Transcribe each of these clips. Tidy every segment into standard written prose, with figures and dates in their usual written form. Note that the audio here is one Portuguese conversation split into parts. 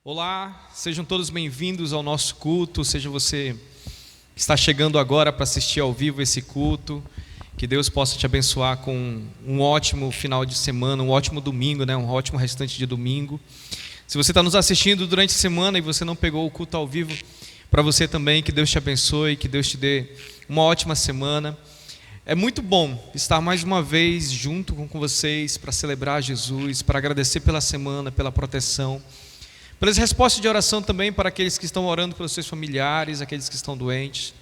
Olá, sejam todos bem-vindos ao nosso culto, seja você que está chegando agora para assistir ao vivo esse culto, que Deus possa te abençoar com um ótimo final de semana, um ótimo domingo, um ótimo restante de domingo. Se você está nos assistindo durante a semana e você não pegou o culto ao vivo, para você também, que Deus te abençoe, que Deus te dê uma ótima semana. É muito bom estar mais uma vez junto com vocês para celebrar Jesus, para agradecer pela semana, pela proteção, pelas respostas de oração também para aqueles que estão orando pelos seus familiares, aqueles que estão doentes.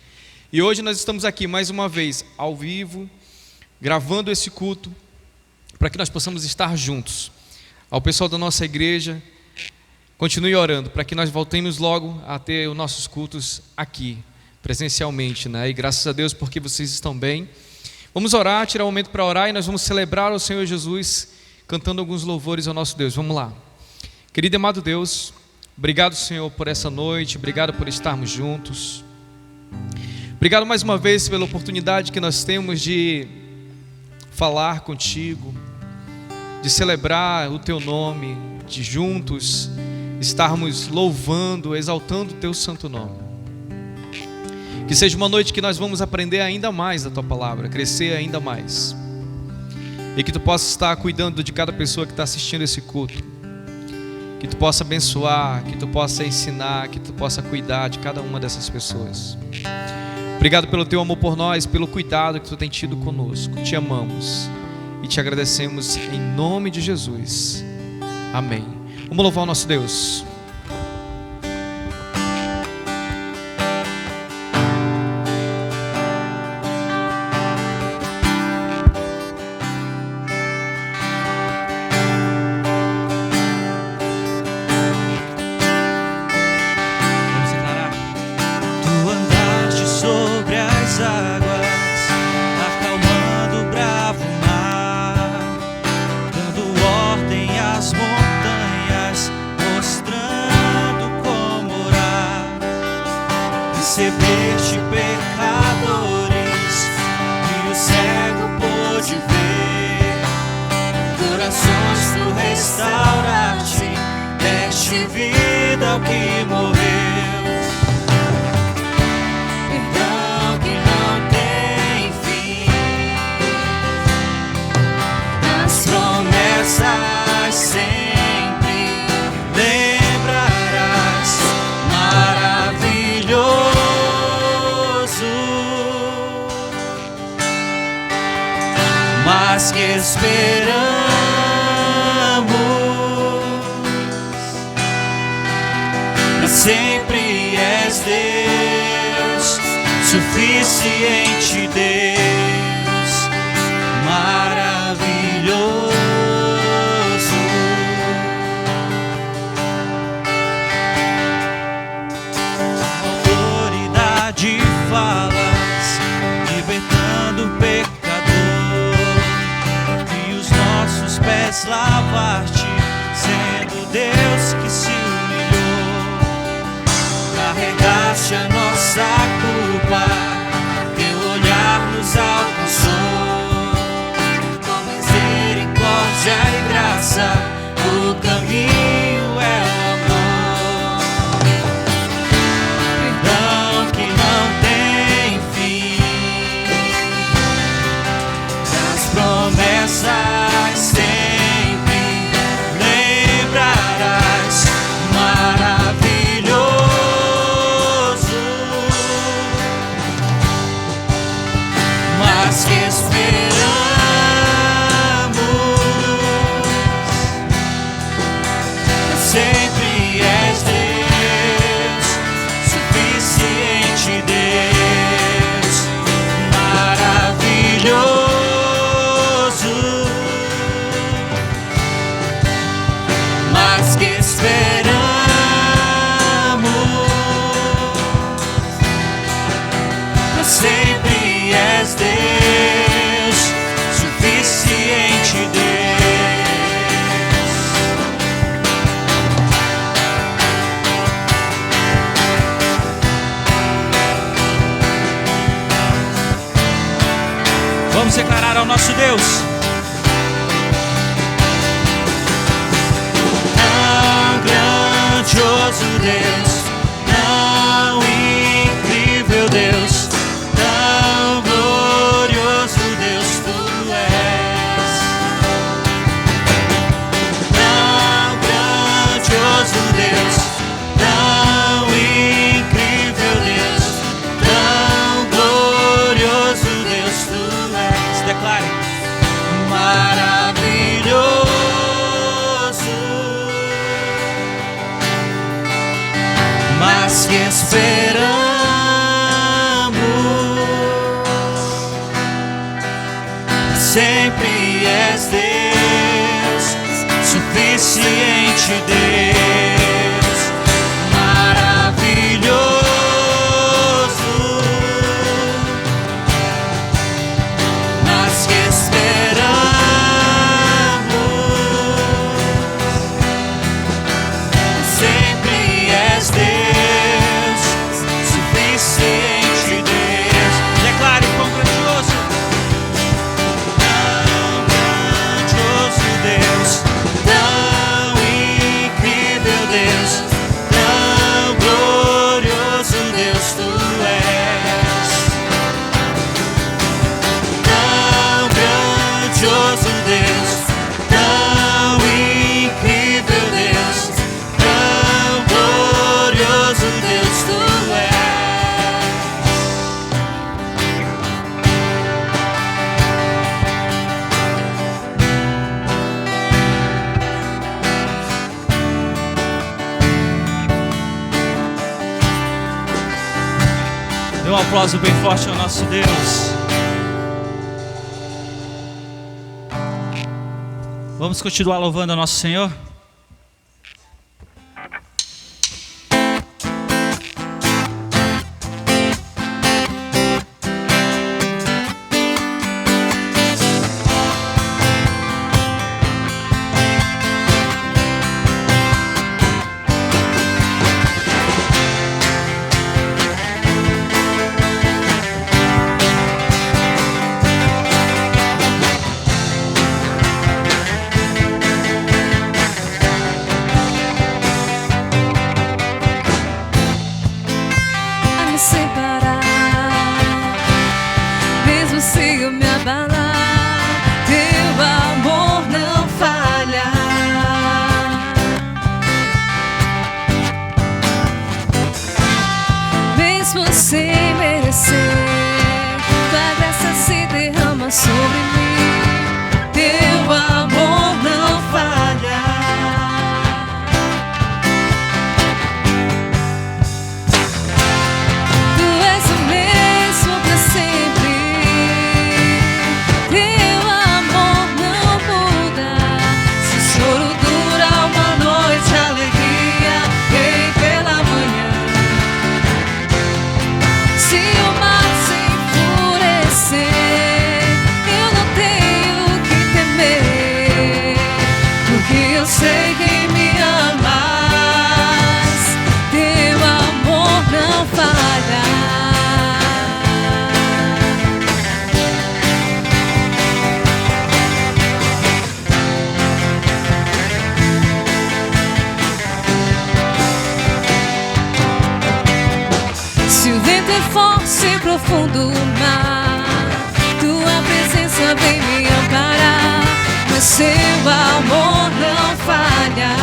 E hoje nós estamos aqui mais uma vez, ao vivo, gravando esse culto, para que nós possamos estar juntos. Ao pessoal da nossa igreja, continue orando, para que nós voltemos logo a ter os nossos cultos aqui, presencialmente, E graças a Deus porque vocês estão bem. Vamos orar, tirar um momento para orar e nós vamos celebrar o Senhor Jesus, cantando alguns louvores ao nosso Deus. Vamos lá. Querido e amado Deus, obrigado, Senhor, por essa noite, obrigado por estarmos juntos. Obrigado mais uma vez pela oportunidade que nós temos de falar contigo, de celebrar o teu nome, de juntos estarmos louvando, exaltando o teu santo nome. Que seja uma noite que nós vamos aprender ainda mais da tua palavra, crescer ainda mais. E que tu possa estar cuidando de cada pessoa que está assistindo esse culto. Que tu possa abençoar, que tu possa ensinar, que tu possa cuidar de cada uma dessas pessoas. Obrigado pelo teu amor por nós, pelo cuidado que tu tem tido conosco. Te amamos e te agradecemos em nome de Jesus. Amém. Vamos louvar o nosso Deus. Recebeste pecadores e o cego pôde ver. Corações tu restauraste, deste vida ao que morreu. Perdão que não tem fim, as promessas sempre lembrarás. Maravilhoso, mas que esperamos, pra sempre és Deus, suficiente Deus, maravilhoso. Autoridade falas, libertando o pecador, pés lavaste, sendo Deus que se humilhou. Carregaste a nossa culpa, teu olhar nos alcançou. Com misericórdia e graça, o caminho é o amor. Perdão que não tem fim, das promessas sempre lembrarás. Maravilhoso, mas que esperamos, sempre és Deus, suficiente Deus, maravilhoso, mas que esperamos, pra sempre és Deus, suficiente Deus. Vamos declarar ao nosso Deus. Tão grande grandioso Deus, tão incrível Deus, tão glorioso Deus tu és. Tão grandioso Deus, tão incrível Deus, tão glorioso Deus tu és. Declare: maravilhoso, mas que esperamos, sempre és Deus, suficiente Deus, maravilhoso, mas que esperamos, sempre és Deus, suficiente Deus. Declare: quão grandioso, Deus, tão incrível Deus, tão glorioso Deus tu és. Tão grandioso Deus, tão incrível Deus, tão glorioso Deus tu és. Dê um aplauso bem forte ao nosso Deus. Vamos continuar louvando ao nosso Senhor? A me separar, mesmo se eu me abalar, teu amor não falha. Mesmo sem merecer, tua graça se derrama sobre mim, teu amor não falha. Tu és o mesmo pra sempre, teu amor não muda. Se o choro dura uma noite, a alegria vem pela manhã. Se o mar se enfurecer, eu não tenho o que temer, porque eu sei que me amas, teu amor não falha. Se o vento é forte e profundo o mar, tua presença vem me amparar, mas seu amor não falha.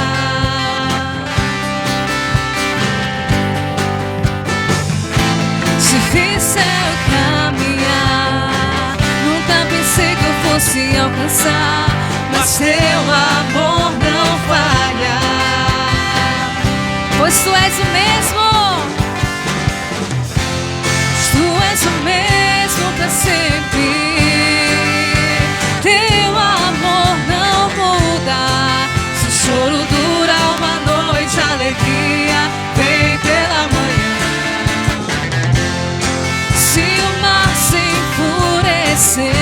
Se fizer eu caminhar, nunca pensei que eu fosse alcançar, mas seu amor não falha. Pois tu és o mesmo, tu és o mesmo pra sempre, teu amor não muda. Se o choro dura uma noite, a alegria vem pela manhã. Se o mar se enfurecer,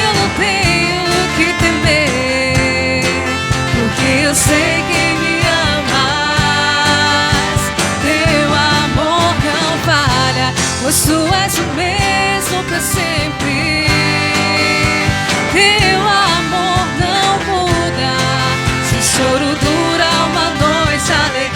eu não tenho o que temer, porque eu sei que me amas, teu amor não falha. Pois tu és o mesmo pra sempre, teu amor não muda. Se o choro dura uma noite, a alegria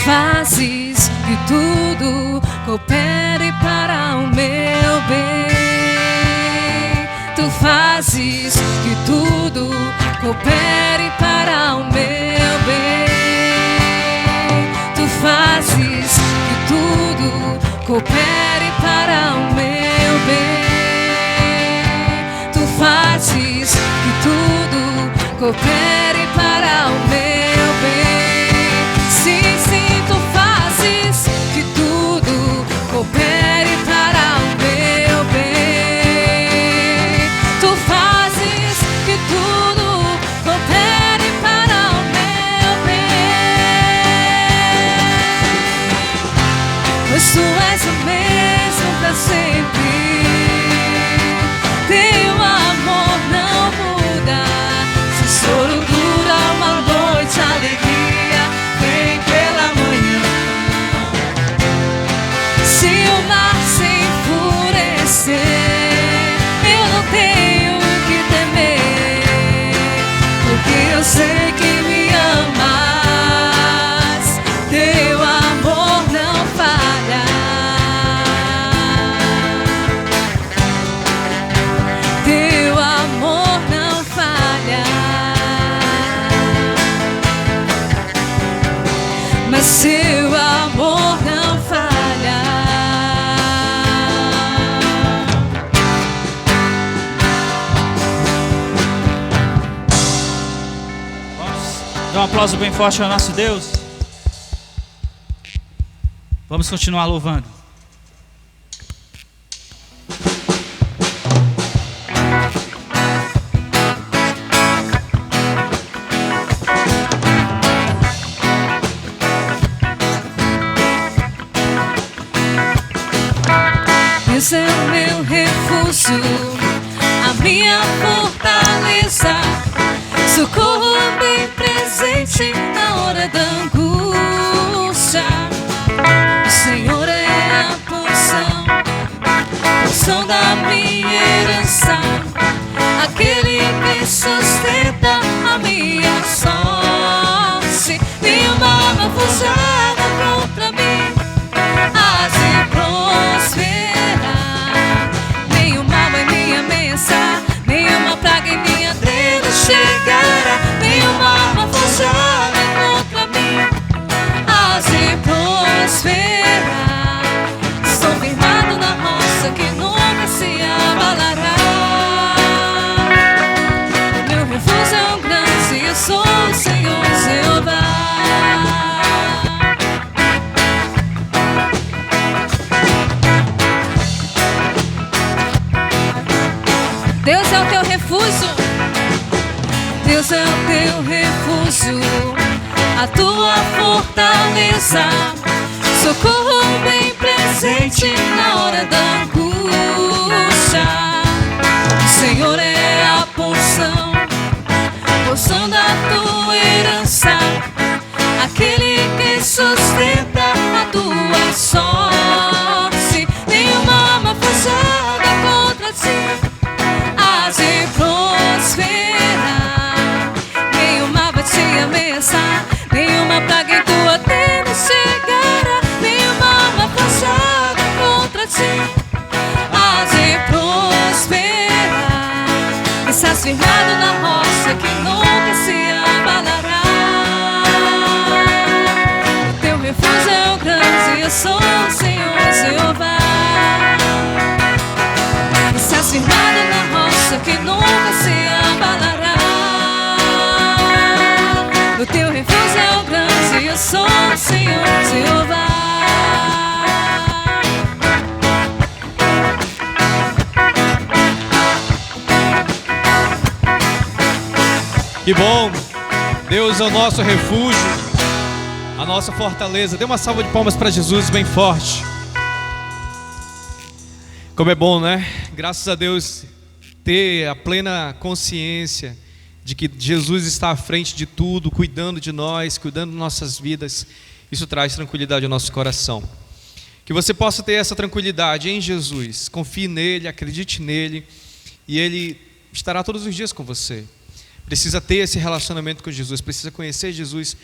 fazes que tudo coopere para o meu bem. Tu fazes que tudo coopere para o meu bem. Tu fazes que tudo coopere para o meu bem. Tu fazes que tudo coopere para o meu bem. Sim, sim, tu fazes que tudo coopere para o meu bem. Tu fazes que tudo coopere para o meu bem. Pois tu és o mesmo para sempre. Teu amor não muda. Se o choro dura uma noite, a alegria vem pela manhã. Se o mar se enfurecer, eu não tenho o que temer, porque eu sei que me amas. Teu amor não falha. Teu amor não falha. Mas seu amor não falha. Vamos dar um aplauso bem forte ao nosso Deus. Vamos continuar louvando. Deus é o meu refúgio, a minha fortaleza, socorro bem presente na hora da angústia. O Senhor é a porção da minha herança, aquele que sustenta a minha sorte. Nenhuma arma forjada contra mim há de prosperar. Nenhuma vai me ameaçar, nenhuma praga em minha tenda chegará. Nenhuma arma forjada contra mim há de prosperar. Estou firmado na rocha que nunca se abalará. O meu refúgio é um grande, eu sou o Senhor Jeová. Deus é o teu refúgio. Deus é o teu refúgio, a tua fortaleza, socorro bem presente na hora da angústia. O Senhor é a porção da tua herança, aquele que sustenta a tua sorte. Nenhuma arma forjada contra ti há de prosperar. Nenhuma vai te ameaçar, nenhuma praga em tua tenda chegará. Nenhuma arma forjada contra ti há de prosperar. Estás firmado na rocha que nunca se abalará. O teu refúgio é o grande, eu sou o Senhor Jeová. Estás firmado na rocha que nunca se abalará. O teu refúgio é o grande, eu sou o Senhor Jeová. Que bom! Deus é o nosso refúgio, a nossa fortaleza. Dê uma salva de palmas para Jesus bem forte. Como é bom, né? Graças a Deus ter a plena consciência de que Jesus está à frente de tudo, cuidando de nós, cuidando de nossas vidas. Isso traz tranquilidade ao nosso coração. Que você possa ter essa tranquilidade em Jesus. Confie nele, acredite nele, e ele estará todos os dias com você. Precisa ter esse relacionamento com Jesus, precisa conhecer Jesus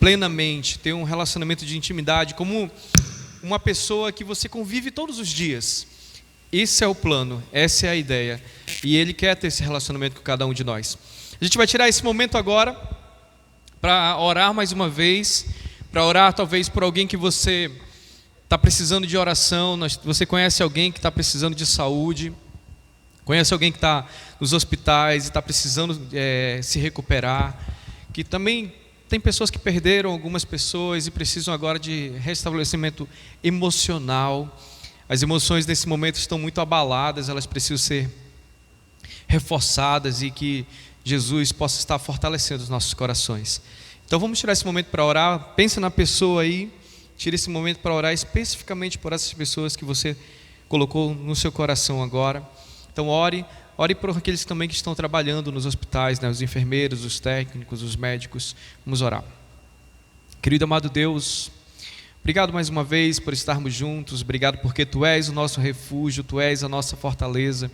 plenamente, ter um relacionamento de intimidade, como uma pessoa que você convive todos os dias. Esse é o plano, essa é a ideia. E Ele quer ter esse relacionamento com cada um de nós. A gente vai tirar esse momento agora para orar mais uma vez, para orar talvez por alguém que você está precisando de oração. Você conhece alguém que está precisando de saúde, conhece alguém que está nos hospitais e está precisando se recuperar, que também tem pessoas que perderam algumas pessoas e precisam agora de restabelecimento emocional. As emoções nesse momento estão muito abaladas, elas precisam ser reforçadas e que Jesus possa estar fortalecendo os nossos corações. Então vamos tirar esse momento para orar. Pensa na pessoa aí, tira esse momento para orar especificamente por essas pessoas que você colocou no seu coração agora. Então ore por aqueles também que estão trabalhando nos hospitais, né? Os enfermeiros, os técnicos, os médicos. Vamos orar. Querido amado Deus, obrigado mais uma vez por estarmos juntos. Obrigado porque Tu és o nosso refúgio, Tu és a nossa fortaleza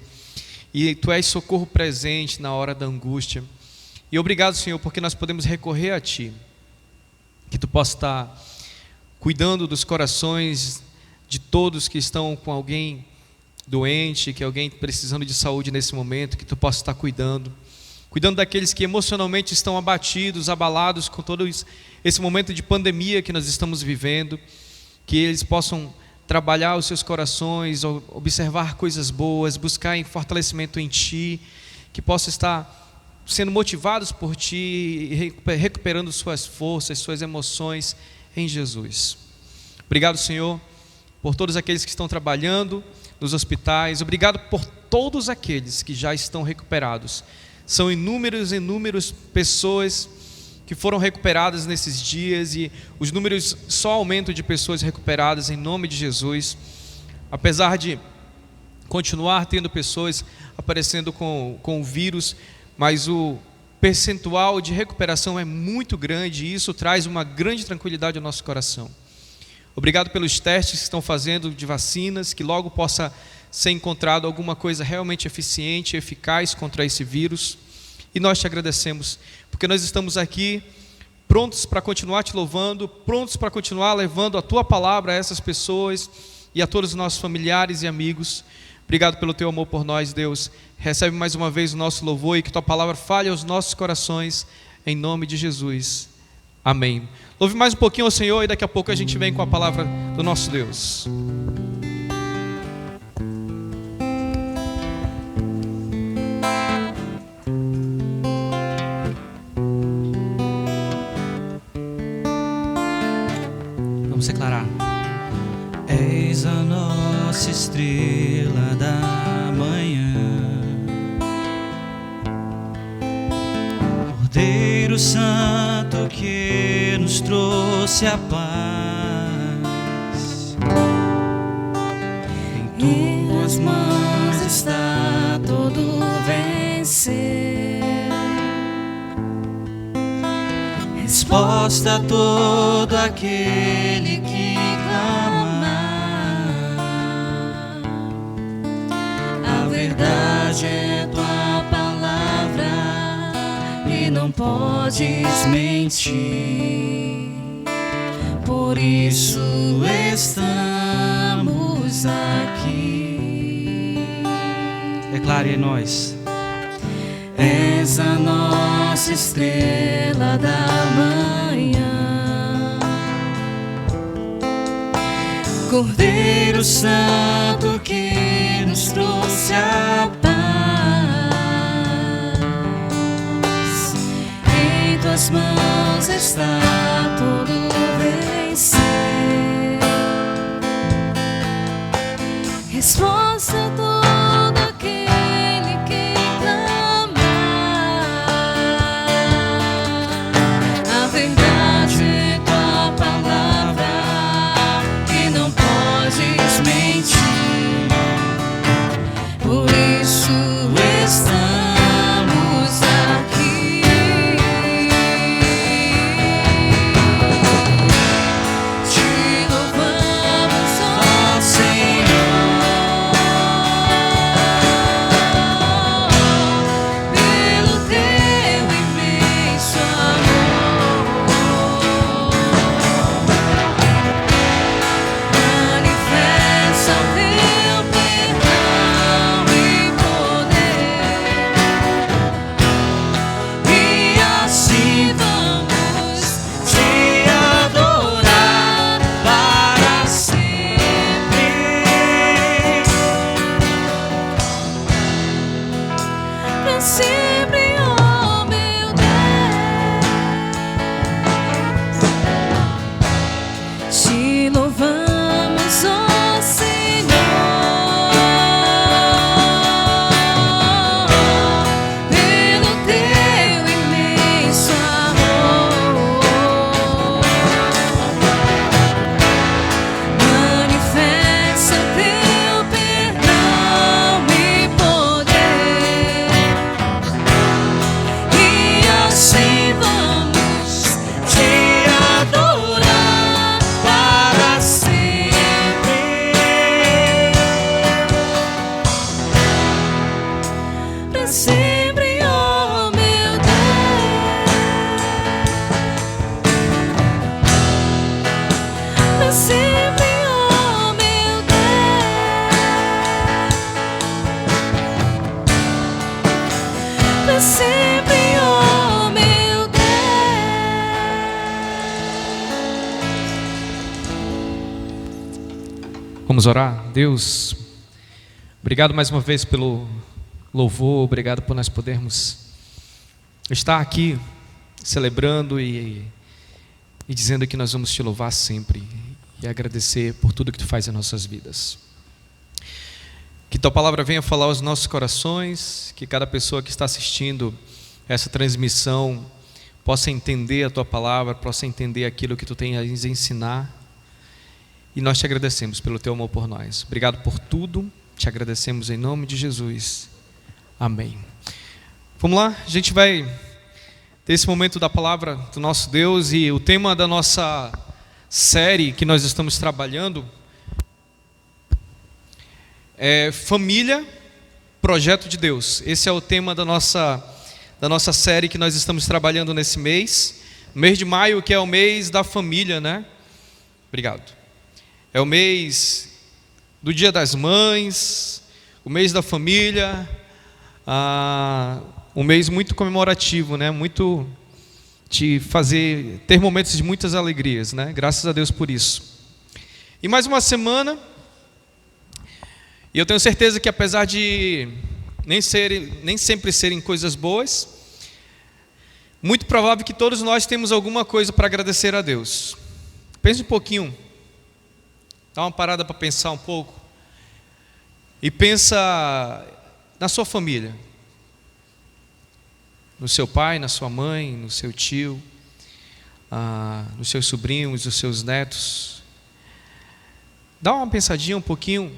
e Tu és socorro presente na hora da angústia. E obrigado, Senhor, porque nós podemos recorrer a Ti, que Tu possa estar cuidando dos corações de todos que estão com alguém doente, que alguém precisando de saúde nesse momento, que Tu possa estar cuidando daqueles que emocionalmente estão abatidos, abalados com todo esse momento de pandemia que nós estamos vivendo, que eles possam trabalhar os seus corações, observar coisas boas, buscar fortalecimento em Ti, que possam estar sendo motivados por Ti, recuperando suas forças, suas emoções em Jesus. Obrigado, Senhor, por todos aqueles que estão trabalhando nos hospitais. Obrigado por todos aqueles que já estão recuperados. São inúmeras pessoas que foram recuperadas nesses dias e os números só aumentam de pessoas recuperadas em nome de Jesus. Apesar de continuar tendo pessoas aparecendo com o vírus, mas o percentual de recuperação é muito grande e isso traz uma grande tranquilidade ao nosso coração. Obrigado pelos testes que estão fazendo de vacinas, que logo possa ser encontrado alguma coisa realmente eficiente, eficaz contra esse vírus. E nós Te agradecemos, porque nós estamos aqui prontos para continuar Te louvando, prontos para continuar levando a Tua palavra a essas pessoas e a todos os nossos familiares e amigos. Obrigado pelo Teu amor por nós, Deus. Recebe mais uma vez o nosso louvor e que Tua palavra fale aos nossos corações, em nome de Jesus. Amém. Louve mais um pouquinho ao Senhor e daqui a pouco a gente vem com a palavra do nosso Deus. Vamos declarar. Eis a nossa estrela da manhã, Cordeiro Santo que nos trouxe a paz. Em Tuas mãos está todo vencer, resposta a todo aquele que clama. A verdade é Tua palavra e não podes mentir. Por isso estamos aqui. Declare em nós. És a nossa estrela da manhã, Cordeiro Santo que nos trouxe a paz. Em Tuas mãos está todo vencer, resposta a todo aquele que clama. A verdade é Tua palavra que não podes mentir. Por isso estamos aqui. Vamos orar? Deus, obrigado mais uma vez pelo louvor, obrigado por nós podermos estar aqui celebrando e dizendo que nós vamos te louvar sempre e agradecer por tudo que tu faz em nossas vidas. Que tua palavra venha falar aos nossos corações, que cada pessoa que está assistindo essa transmissão possa entender a tua palavra, possa entender aquilo que tu tens a ensinar. E nós te agradecemos pelo teu amor por nós. Obrigado por tudo, te agradecemos em nome de Jesus. Amém. Vamos lá, a gente vai ter esse momento da palavra do nosso Deus e o tema da nossa série que nós estamos trabalhando é Família, Projeto de Deus. Esse é o tema da nossa série que nós estamos trabalhando nesse mês. Mês de maio, que é o mês da família, né? Obrigado. É o mês do Dia das Mães, o mês da família, um mês muito comemorativo, né? Muito ter momentos de muitas alegrias, né? Graças a Deus por isso. E mais uma semana, e eu tenho certeza que apesar de nem sempre serem coisas boas, muito provável que todos nós temos alguma coisa para agradecer a Deus. Pense um pouquinho. Dá uma parada para pensar um pouco e pensa na sua família, no seu pai, na sua mãe, no seu tio, nos seus sobrinhos, nos seus netos. Dá uma pensadinha um pouquinho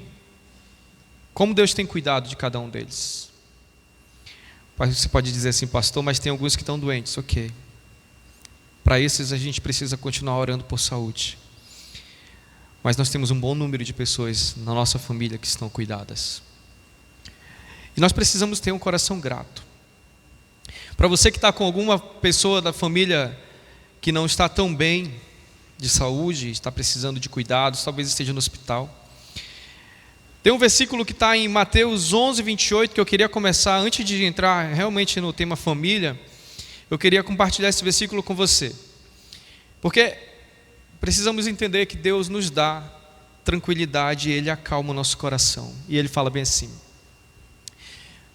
como Deus tem cuidado de cada um deles. Você pode dizer assim, pastor, mas tem alguns que estão doentes. Ok. Para esses a gente precisa continuar orando por saúde. Mas nós temos um bom número de pessoas na nossa família que estão cuidadas. E nós precisamos ter um coração grato. Para você que está com alguma pessoa da família que não está tão bem de saúde, está precisando de cuidados, talvez esteja no hospital. Tem um versículo que está em Mateus 11, 28, que eu queria começar, antes de entrar realmente no tema família, eu queria compartilhar esse versículo com você. Porque precisamos entender que Deus nos dá tranquilidade e Ele acalma o nosso coração. E Ele fala bem assim.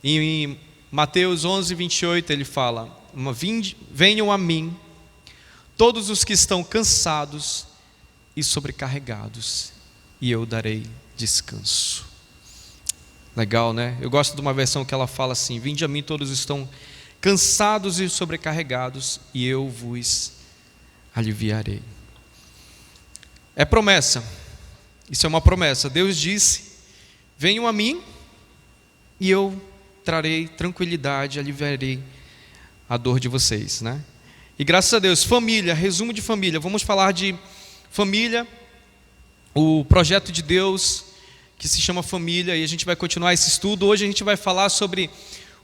Em Mateus 11, 28, Ele fala: venham a mim todos os que estão cansados e sobrecarregados, e eu darei descanso. Legal, né? Eu gosto de uma versão que ela fala assim: vinde a mim todos os que estão cansados e sobrecarregados, e eu vos aliviarei. É promessa. Isso é uma promessa. Deus disse: venham a mim e eu trarei tranquilidade, aliviarei a dor de vocês, né? E graças a Deus, família, resumo de família. Vamos falar de família, o projeto de Deus que se chama família, e a gente vai continuar esse estudo. Hoje a gente vai falar sobre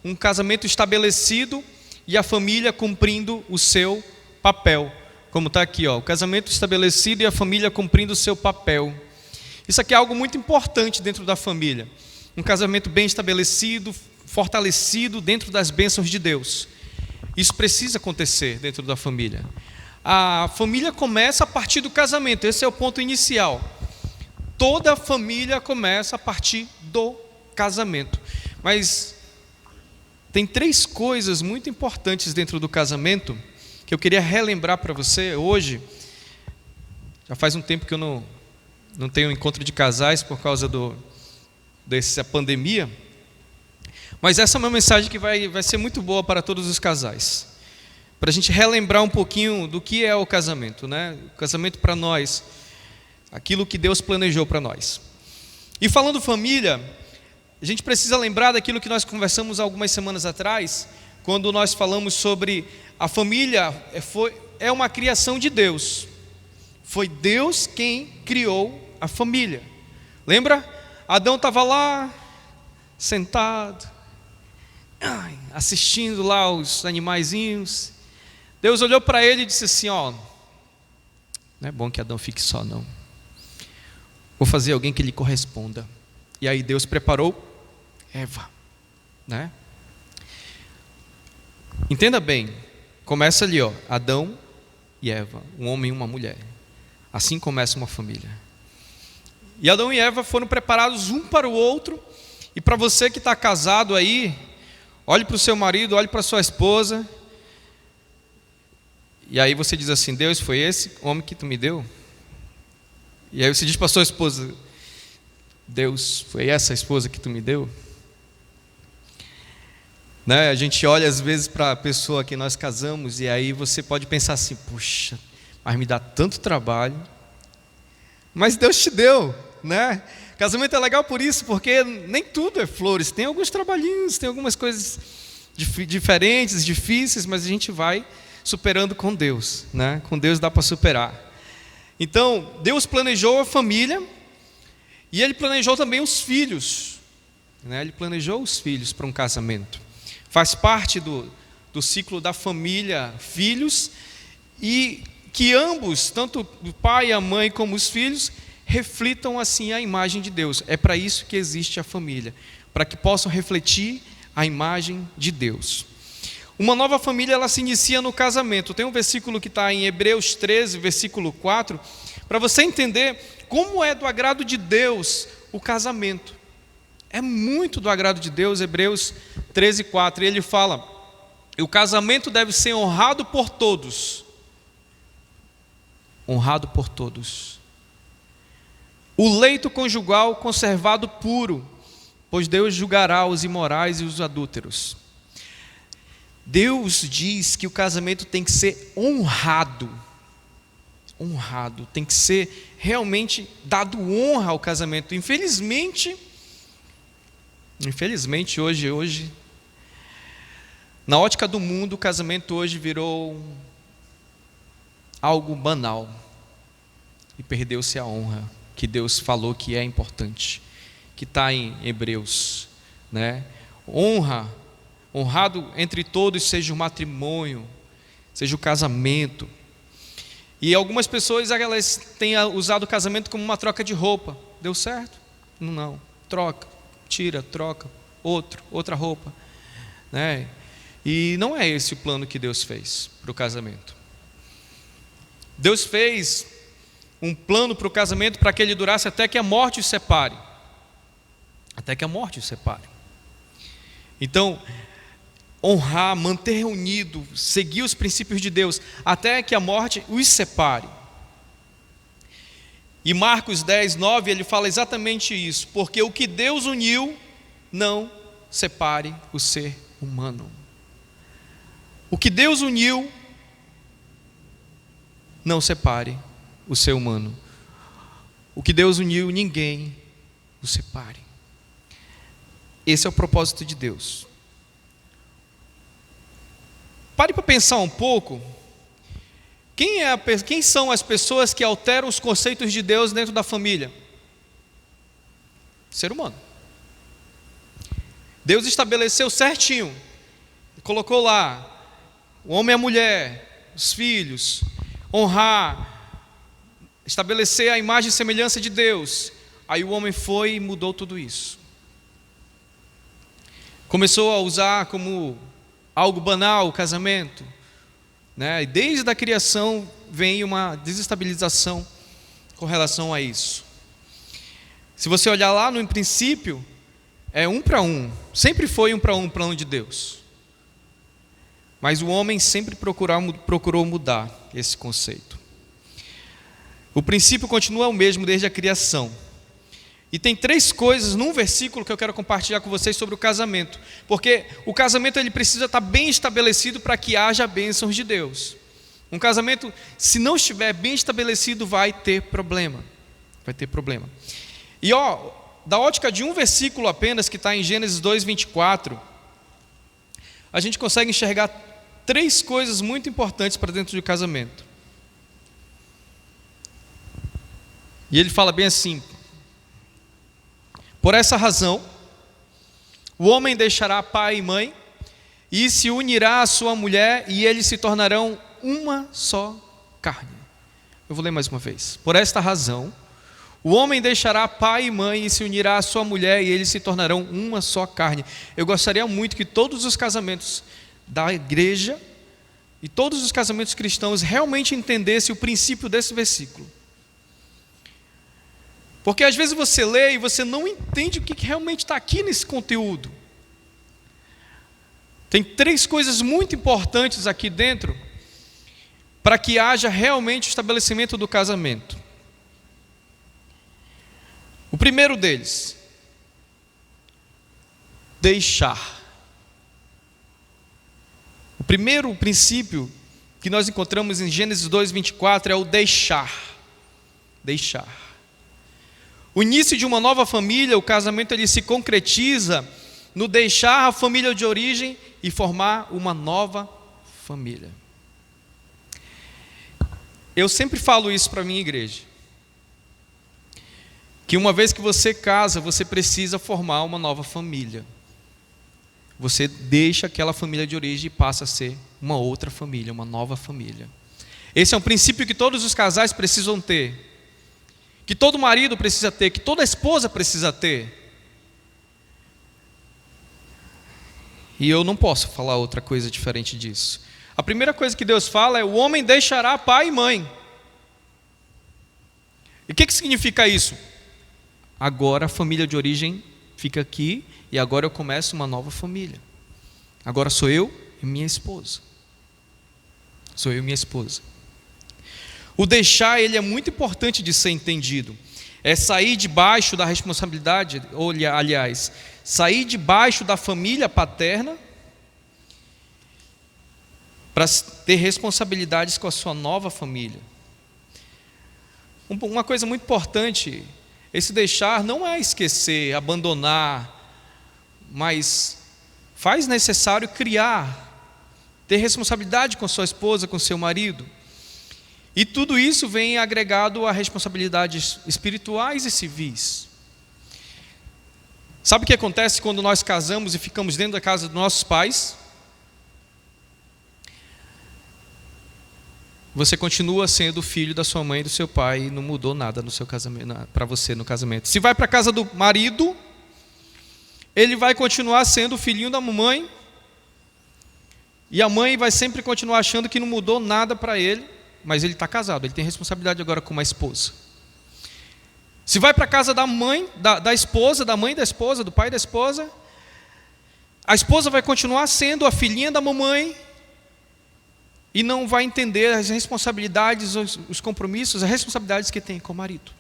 um casamento estabelecido e a família cumprindo o seu papel. Como está aqui, ó, o casamento estabelecido e a família cumprindo o seu papel. Isso aqui é algo muito importante dentro da família. Um casamento bem estabelecido, fortalecido dentro das bênçãos de Deus. Isso precisa acontecer dentro da família. A família começa a partir do casamento, esse é o ponto inicial. Toda família começa a partir do casamento. Mas tem 3 coisas muito importantes dentro do casamento que eu queria relembrar para você hoje. Já faz um tempo que eu não tenho encontro de casais por causa dessa pandemia. Mas essa é uma mensagem que vai ser muito boa para todos os casais. Para a gente relembrar um pouquinho do que é o casamento, né? O casamento para nós, aquilo que Deus planejou para nós. E falando família, a gente precisa lembrar daquilo que nós conversamos algumas semanas atrás, quando nós falamos sobre a família é uma criação de Deus. Foi Deus quem criou a família. Lembra? Adão estava lá, sentado, assistindo lá os animaizinhos. Deus olhou para ele e disse assim: ó, não é bom que Adão fique só não. Vou fazer alguém que lhe corresponda. E aí Deus preparou Eva, né? Entenda bem, começa ali, ó, Adão e Eva, um homem e uma mulher. Assim começa uma família. E Adão e Eva foram preparados um para o outro. E para você que está casado aí, olhe para o seu marido, olhe para a sua esposa. E aí você diz assim: Deus, foi esse homem que tu me deu? E aí você diz para a sua esposa: Deus, foi essa esposa que tu me deu? Né? A gente olha às vezes para a pessoa que nós casamos, e aí você pode pensar assim: puxa, mas me dá tanto trabalho. Mas Deus te deu, né? Casamento é legal por isso, porque nem tudo é flores. Tem alguns trabalhinhos, tem algumas coisas diferentes, difíceis, mas a gente vai superando com Deus, né? Com Deus dá para superar. Então, Deus planejou a família e Ele planejou também os filhos, né? Ele planejou os filhos para um casamento. Faz parte do ciclo da família, filhos, e que ambos, tanto o pai e a mãe como os filhos, reflitam assim a imagem de Deus. É para isso que existe a família, para que possam refletir a imagem de Deus. Uma nova família, ela se inicia no casamento. Tem um versículo que está em Hebreus 13, versículo 4, para você entender como é do agrado de Deus o casamento. É muito do agrado de Deus, Hebreus 13, 4. E ele fala: o casamento deve ser honrado por todos. Honrado por todos. O leito conjugal conservado puro, pois Deus julgará os imorais e os adúlteros. Deus diz que o casamento tem que ser honrado. Honrado, tem que ser realmente dado honra ao casamento. Infelizmente hoje, na ótica do mundo, o casamento hoje virou algo banal e perdeu-se a honra que Deus falou que é importante, que está em Hebreus, né? Honrado entre todos seja o matrimônio, seja o casamento. E algumas pessoas, elas têm usado o casamento como uma troca de roupa. Deu certo? Não. Troca, tira, troca, outra roupa, né? E não é esse o plano que Deus fez para o casamento. Deus fez um plano para o casamento para que ele durasse até que a morte os separe. Até que a morte os separe. Então, honrar, manter unido, seguir os princípios de Deus, até que a morte os separe. E Marcos 10, 9, ele fala exatamente isso: porque o que Deus uniu, não separe o ser humano. O que Deus uniu, não separe o ser humano. O que Deus uniu, ninguém o separe. Esse é o propósito de Deus. Pare para pensar um pouco. Quem são as pessoas que alteram os conceitos de Deus dentro da família? Ser humano. Deus estabeleceu certinho, colocou lá o homem e a mulher, os filhos, honrar, estabelecer a imagem e semelhança de Deus. Aí o homem foi e mudou tudo isso. Começou a usar como algo banal o casamento, né? E desde a criação vem uma desestabilização com relação a isso. Se você olhar lá no princípio, é 1 para 1, sempre foi 1 para 1 o plano de Deus. Mas o homem sempre procurou mudar esse conceito. O princípio continua o mesmo desde a criação. E tem 3 coisas num versículo que eu quero compartilhar com vocês sobre o casamento. Porque o casamento ele precisa estar bem estabelecido para que haja bênçãos de Deus. Um casamento, se não estiver bem estabelecido, vai ter problema. Vai ter problema. E da ótica de um versículo apenas, que está em Gênesis 2, 24, a gente consegue enxergar 3 coisas muito importantes para dentro do casamento. E ele fala bem assim: por essa razão, o homem deixará pai e mãe e se unirá à sua mulher, e eles se tornarão uma só carne. Eu vou ler mais uma vez. Por esta razão, o homem deixará pai e mãe e se unirá à sua mulher, e eles se tornarão uma só carne. Eu gostaria muito que todos os casamentos da igreja e todos os casamentos cristãos realmente entendessem o princípio desse versículo. Porque às vezes você lê e você não entende o que realmente está aqui nesse conteúdo. Tem 3 coisas muito importantes aqui dentro para que haja realmente o estabelecimento do casamento. O primeiro deles, deixar. O primeiro princípio que nós encontramos em Gênesis 2:24 é o deixar. Deixar. O início de uma nova família, o casamento, ele se concretiza no deixar a família de origem e formar uma nova família. Eu sempre falo isso para a minha igreja, que uma vez que você casa, você precisa formar uma nova família. Você deixa aquela família de origem e passa a ser uma outra família, uma nova família. Esse é um princípio que todos os casais precisam ter, que todo marido precisa ter, que toda esposa precisa ter. E eu não posso falar outra coisa diferente disso. A primeira coisa que Deus fala é: o homem deixará pai e mãe. E o que significa isso? Agora a família de origem fica aqui e agora eu começo uma nova família. Agora sou eu e minha esposa. Sou eu e minha esposa. O deixar, ele é muito importante de ser entendido. É sair debaixo da responsabilidade, ou aliás, sair debaixo da família paterna para ter responsabilidades com a sua nova família. Uma coisa muito importante, esse deixar não é esquecer, abandonar, mas faz necessário criar, ter responsabilidade com sua esposa, com seu marido. E tudo isso vem agregado a responsabilidades espirituais e civis. Sabe o que acontece quando nós casamos e ficamos dentro da casa dos nossos pais? Você continua sendo filho da sua mãe e do seu pai e não mudou nada no seu casamento, para você no casamento. Se vai para a casa do marido, ele vai continuar sendo o filhinho da mamãe, e a mãe vai sempre continuar achando que não mudou nada para ele, mas ele está casado, ele tem responsabilidade agora com uma esposa. Se vai para a casa da mãe, da esposa, da mãe da esposa, do pai da esposa, a esposa vai continuar sendo a filhinha da mamãe e não vai entender as responsabilidades, os compromissos, as responsabilidades que tem com o marido.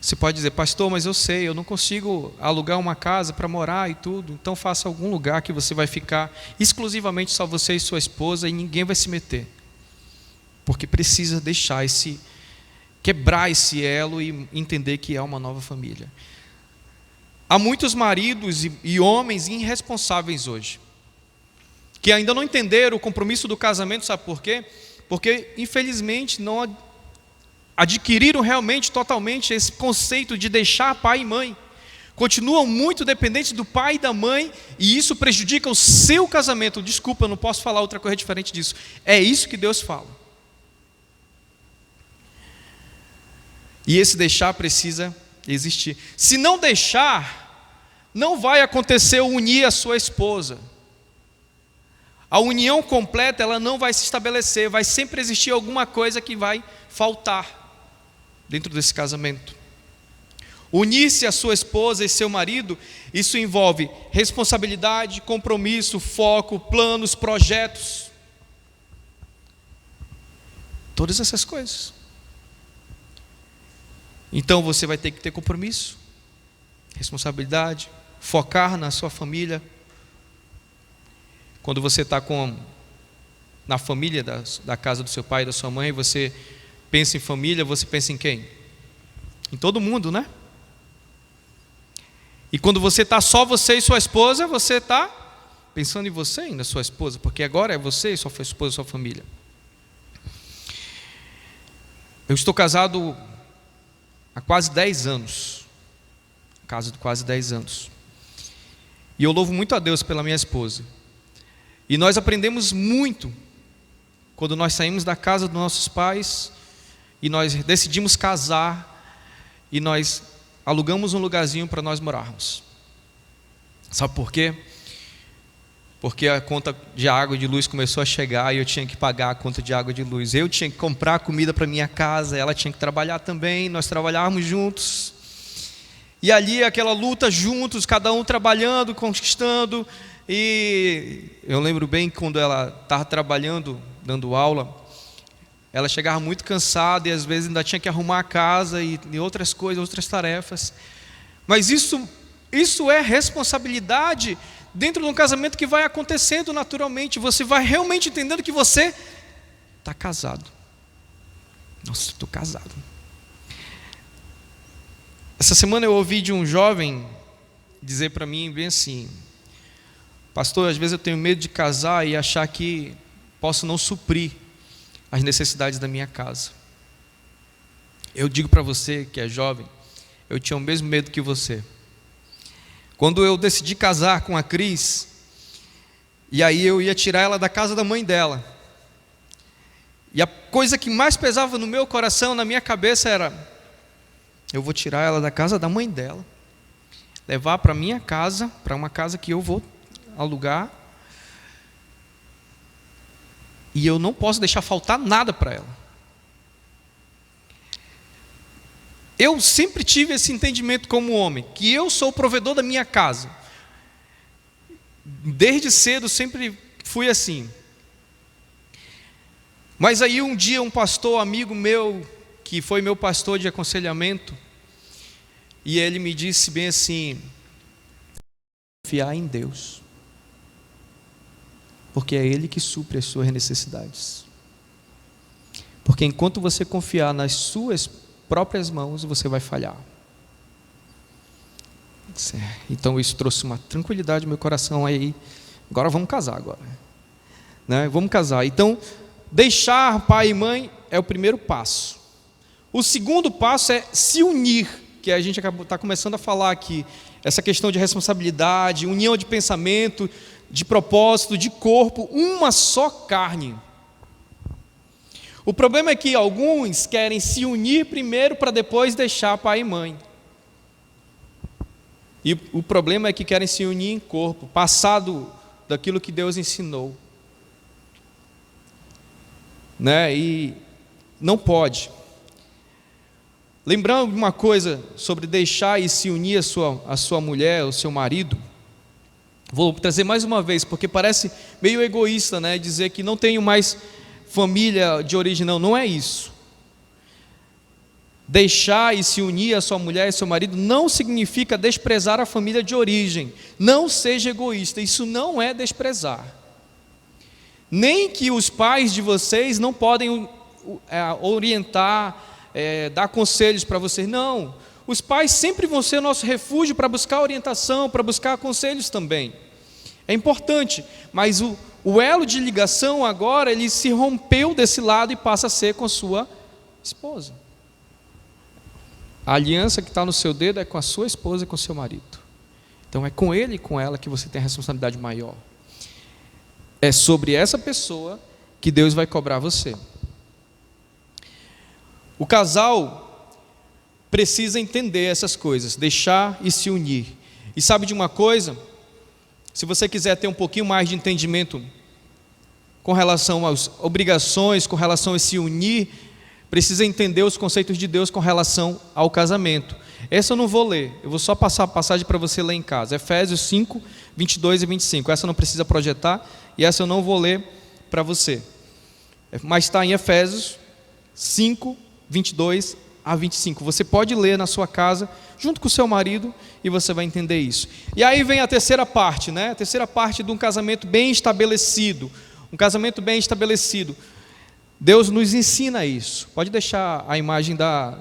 Você pode dizer: pastor, mas eu sei, eu não consigo alugar uma casa para morar e tudo, então faça algum lugar que você vai ficar exclusivamente só você e sua esposa e ninguém vai se meter. Porque precisa deixar quebrar esse elo e entender que é uma nova família. Há muitos maridos e homens irresponsáveis hoje, que ainda não entenderam o compromisso do casamento, sabe por quê? Porque infelizmente não adquiriram realmente, totalmente esse conceito de deixar pai e mãe. Continuam muito dependentes do pai e da mãe, e isso prejudica o seu casamento. Desculpa, eu não posso falar outra coisa diferente disso. É isso que Deus fala. E esse deixar precisa existir. Se não deixar, não vai acontecer unir a sua esposa. A união completa, ela não vai se estabelecer, vai sempre existir alguma coisa que vai faltar dentro desse casamento. Unir-se a sua esposa e seu marido, isso envolve responsabilidade, compromisso, foco, planos, projetos. Todas essas coisas. Então você vai ter que ter compromisso, responsabilidade, focar na sua família. Quando você está na família da casa do seu pai e da sua mãe, você pensa em família, você pensa em quem? Em todo mundo, né? E quando você está só você e sua esposa, você está pensando em você e na sua esposa, porque agora é você e sua esposa e sua família. Eu estou casado há quase 10 anos. Quase 10 anos. E eu louvo muito a Deus pela minha esposa. E nós aprendemos muito quando nós saímos da casa dos nossos pais e nós decidimos casar e nós alugamos um lugarzinho para nós morarmos. Sabe por quê? porque a conta de água e de luz começou a chegar e eu tinha que pagar a conta de água e de luz. Eu tinha que comprar comida para minha casa, ela tinha que trabalhar também, nós trabalhávamos juntos. E ali aquela luta juntos, cada um trabalhando, conquistando. E eu lembro bem que quando ela estava trabalhando, dando aula, ela chegava muito cansada e às vezes ainda tinha que arrumar a casa e outras coisas, outras tarefas. Mas isso é responsabilidade dentro de um casamento que vai acontecendo naturalmente. Você vai realmente entendendo que você está casado. Nossa, estou casado. Essa semana eu ouvi de um jovem dizer para mim bem assim: pastor, às vezes eu tenho medo de casar e achar que posso não suprir as necessidades da minha casa. Eu digo para você que é jovem, eu tinha o mesmo medo que você. Quando eu decidi casar com a Cris, e aí eu ia tirar ela da casa da mãe dela, e a coisa que mais pesava no meu coração, na minha cabeça era: eu vou tirar ela da casa da mãe dela, levar para minha casa, para uma casa que eu vou alugar, e eu não posso deixar faltar nada para ela. Eu sempre tive esse entendimento como homem, que eu sou o provedor da minha casa. Desde cedo sempre fui assim. Mas aí um dia um pastor amigo meu, que foi meu pastor de aconselhamento, e ele me disse bem assim: confiar em Deus, porque é Ele que supre as suas necessidades. Porque enquanto você confiar nas suas próprias mãos, você vai falhar. Então isso trouxe uma tranquilidade no meu coração. Aí, agora vamos casar agora, né? Vamos casar. Então, deixar pai e mãe é o primeiro passo. O segundo passo é se unir, que a gente está começando a falar aqui. Essa questão de responsabilidade, união de pensamento, de propósito, de corpo, uma só carne. O problema é que alguns querem se unir primeiro para depois deixar pai e mãe. E o problema é que querem se unir em corpo, passado daquilo que Deus ensinou, né? E não pode. Lembrando uma coisa sobre deixar e se unir a sua mulher, o seu marido, vou trazer mais uma vez, porque parece meio egoísta, né? Dizer que não tenho mais família de origem. Não é isso. Deixar e se unir a sua mulher e seu marido não significa desprezar a família de origem. Não seja egoísta, isso não é desprezar. Nem que os pais de vocês não podem orientar, dar conselhos para vocês. Não, os pais sempre vão ser nosso refúgio para buscar orientação, para buscar conselhos também. É importante, mas o elo de ligação agora, ele se rompeu desse lado e passa a ser com a sua esposa. A aliança que está no seu dedo é com a sua esposa e com o seu marido. Então é com ele e com ela que você tem a responsabilidade maior. É sobre essa pessoa que Deus vai cobrar você. O casal precisa entender essas coisas, deixar e se unir. E sabe de uma coisa? Se você quiser ter um pouquinho mais de entendimento com relação às obrigações, com relação a se unir, precisa entender os conceitos de Deus com relação ao casamento. Essa eu não vou ler, eu vou só passar a passagem para você ler em casa. Efésios 5, 22 e 25. Essa não precisa projetar e essa eu não vou ler para você. Mas está em Efésios 5, 22 a 25. Você pode ler na sua casa, junto com o seu marido, e você vai entender isso. E aí vem a terceira parte, né? A terceira parte de um casamento bem estabelecido. Um casamento bem estabelecido. Deus nos ensina isso. Pode deixar a imagem da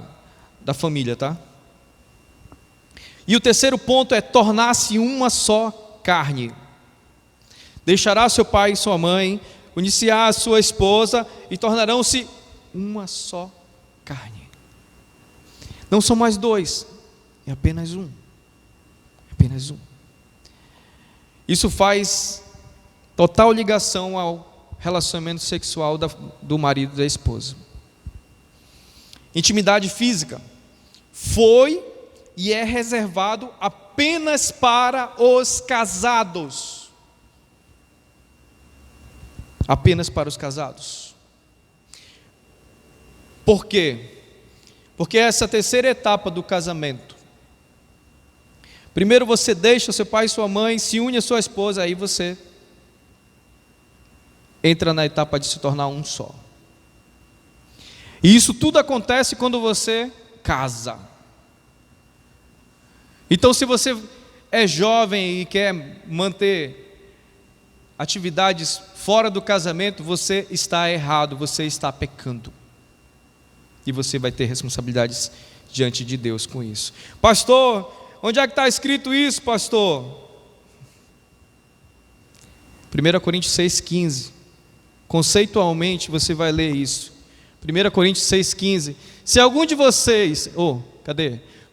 família, tá? E o terceiro ponto é tornar-se uma só carne. Deixará seu pai e sua mãe, unir-se-á a sua esposa e tornarão-se uma só carne. Não são mais dois, é apenas um. Apenas um. Isso faz total ligação ao relacionamento sexual do marido e da esposa. Intimidade física foi e é reservado apenas para os casados. apenas para os casados. Por quê? Porque essa terceira etapa do casamento. Primeiro você deixa seu pai e sua mãe, se une a sua esposa, aí você entra na etapa de se tornar um só. E isso tudo acontece quando você casa. Então, se você é jovem e quer manter atividades fora do casamento, você está errado, você está pecando. E você vai ter responsabilidades diante de Deus com isso. Pastor, onde é que está escrito isso, pastor? 1 Coríntios 6,15. Conceitualmente você vai ler isso. 1 Coríntios 6,15. Se algum de vocês,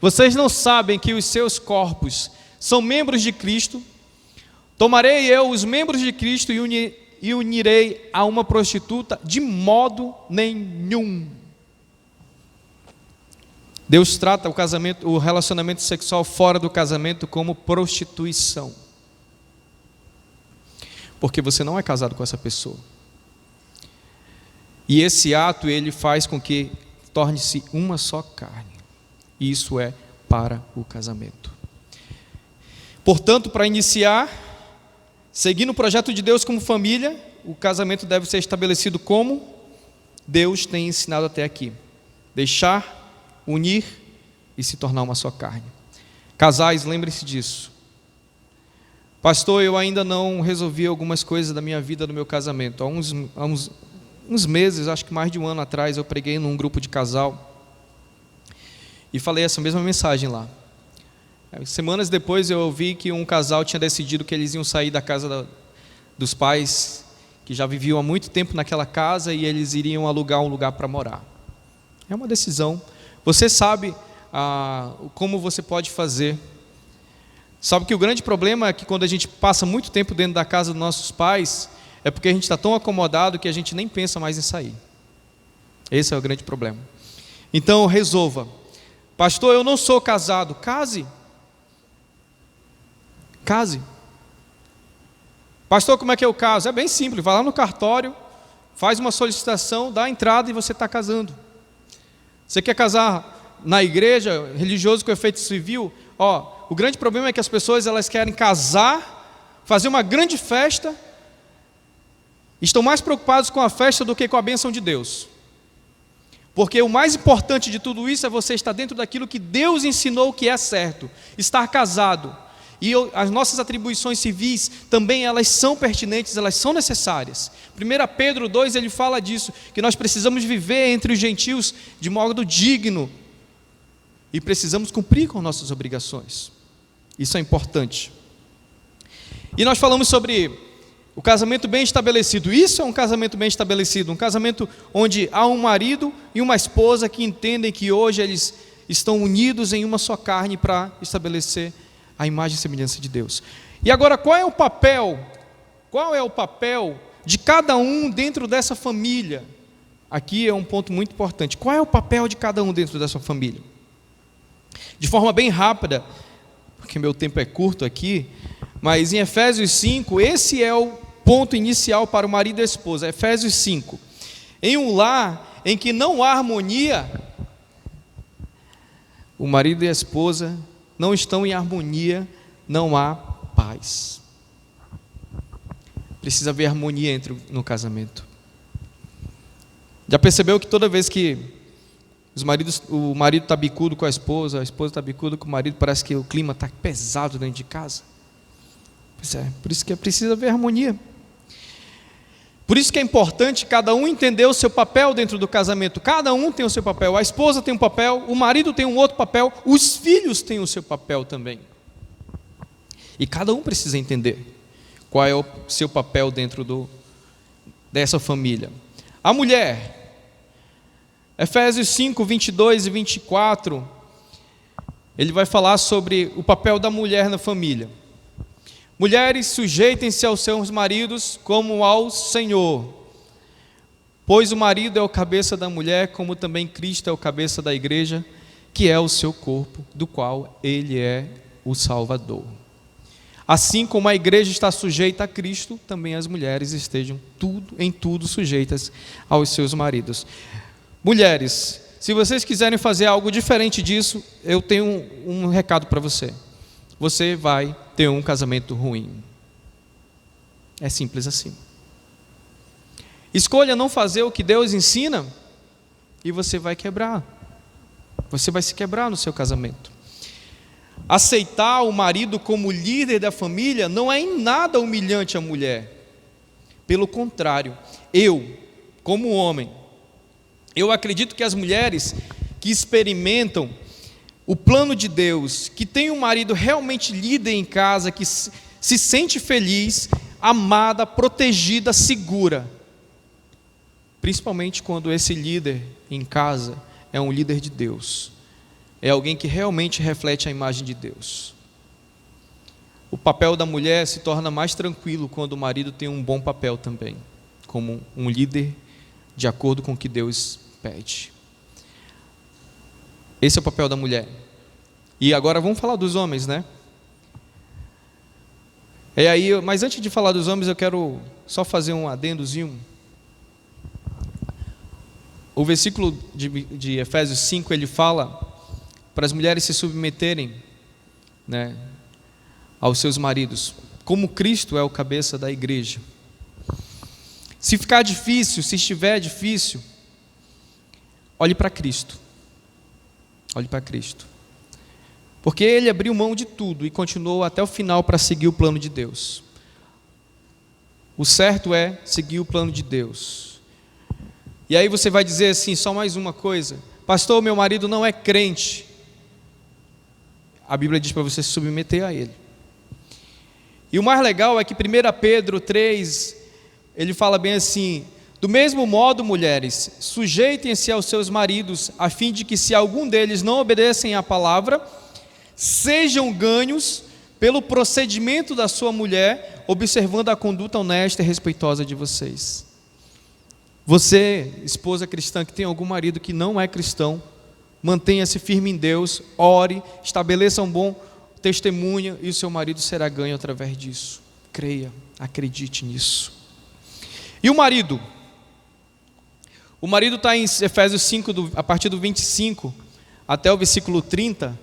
vocês não sabem que os seus corpos são membros de Cristo, tomarei eu os membros de Cristo e unirei a uma prostituta? De modo nenhum. Deus trata o casamento, o relacionamento sexual fora do casamento como prostituição. Porque você não é casado com essa pessoa. E esse ato ele faz com que torne-se uma só carne. E isso é para o casamento. Portanto, para iniciar, seguindo o projeto de Deus como família, o casamento deve ser estabelecido como Deus tem ensinado até aqui. Deixar, unir e se tornar uma só carne. Casais, lembrem-se disso. Pastor, eu ainda não resolvi algumas coisas da minha vida, do meu casamento. Há uns meses, acho que mais de um ano atrás, eu preguei num grupo de casal e falei essa mesma mensagem lá. Semanas depois eu ouvi que um casal tinha decidido que eles iam sair da casa dos pais, que já viviam há muito tempo naquela casa, e eles iriam alugar um lugar para morar. É uma decisão. Você sabe como você pode fazer. Sabe que o grande problema é que quando a gente passa muito tempo dentro da casa dos nossos pais, é porque a gente está tão acomodado que a gente nem pensa mais em sair. Esse é o grande problema. Então resolva. Pastor, eu não sou casado. Case. Pastor, como é que eu caso? É bem simples, vai lá no cartório, faz uma solicitação, dá a entrada e você está casando. Você quer casar na igreja, religioso com efeito civil? O grande problema é que as pessoas elas querem casar, fazer uma grande festa, estão mais preocupados com a festa do que com a bênção de Deus. Porque o mais importante de tudo isso é você estar dentro daquilo que Deus ensinou que é certo, estar casado. E as nossas atribuições civis também elas são pertinentes, elas são necessárias. 1 Pedro 2 ele fala disso, que nós precisamos viver entre os gentios de modo digno e precisamos cumprir com nossas obrigações. Isso é importante. E nós falamos sobre o casamento bem estabelecido. Isso é um casamento bem estabelecido, um casamento onde há um marido e uma esposa que entendem que hoje eles estão unidos em uma só carne para estabelecer a imagem e semelhança de Deus. E agora, qual é o papel de cada um dentro dessa família? Aqui é um ponto muito importante. Qual é o papel de cada um dentro dessa família? De forma bem rápida, porque meu tempo é curto aqui, mas em Efésios 5, esse é o ponto inicial para o marido e a esposa. Efésios 5. Em um lar em que não há harmonia, o marido e a esposa não estão em harmonia, não há paz. Precisa haver harmonia no casamento. Já percebeu que toda vez que o marido está bicudo com a esposa está bicuda com o marido, parece que o clima está pesado dentro de casa? Pois é, por isso que precisa haver harmonia. Por isso que é importante cada um entender o seu papel dentro do casamento. Cada um tem o seu papel. A esposa tem um papel, o marido tem um outro papel, os filhos têm o seu papel também. E cada um precisa entender qual é o seu papel dentro dessa família. A mulher, Efésios 5, 22 e 24, ele vai falar sobre o papel da mulher na família. Mulheres, sujeitem-se aos seus maridos como ao Senhor, pois o marido é o cabeça da mulher, como também Cristo é o cabeça da igreja, que é o seu corpo, do qual ele é o Salvador. assim como a igreja está sujeita a Cristo, também as mulheres estejam em tudo sujeitas aos seus maridos. Mulheres, se vocês quiserem fazer algo diferente disso, eu tenho um recado para você. Você vai ter um casamento ruim. É simples assim. Escolha não fazer o que Deus ensina e você vai quebrar. Você vai se quebrar no seu casamento. Aceitar o marido como líder da família não é em nada humilhante à mulher. Pelo contrário, eu, como homem, eu acredito que as mulheres que experimentam o plano de Deus, que tem um marido realmente líder em casa, que se sente feliz, amada, protegida, segura, principalmente quando esse líder em casa é um líder de Deus, é alguém que realmente reflete a imagem de Deus. O papel da mulher se torna mais tranquilo quando o marido tem um bom papel também, como um líder de acordo com o que Deus pede. Esse é o papel da mulher. E agora vamos falar dos homens, né? Mas antes de falar dos homens, eu quero só fazer um adendozinho. O versículo de Efésios 5, ele fala para as mulheres se submeterem, né, aos seus maridos, como Cristo é o cabeça da igreja. Se ficar difícil, se estiver difícil, olhe para Cristo. Olhe para Cristo. Porque Ele abriu mão de tudo e continuou até o final para seguir o plano de Deus. O certo é seguir o plano de Deus. E aí você vai dizer assim, só mais uma coisa: pastor, meu marido não é crente. A Bíblia diz para você se submeter a ele. E o mais legal é que 1 Pedro 3, ele fala bem assim: do mesmo modo, mulheres, sujeitem-se aos seus maridos, a fim de que, se algum deles não obedecem à palavra, sejam ganhos pelo procedimento da sua mulher, observando a conduta honesta e respeitosa de vocês. Você, esposa cristã, que tem algum marido que não é cristão, mantenha-se firme em Deus, ore, estabeleça um bom testemunho e o seu marido será ganho através disso. Creia, acredite nisso. E o marido? O marido está em Efésios 5, a partir do 25 até o versículo 30,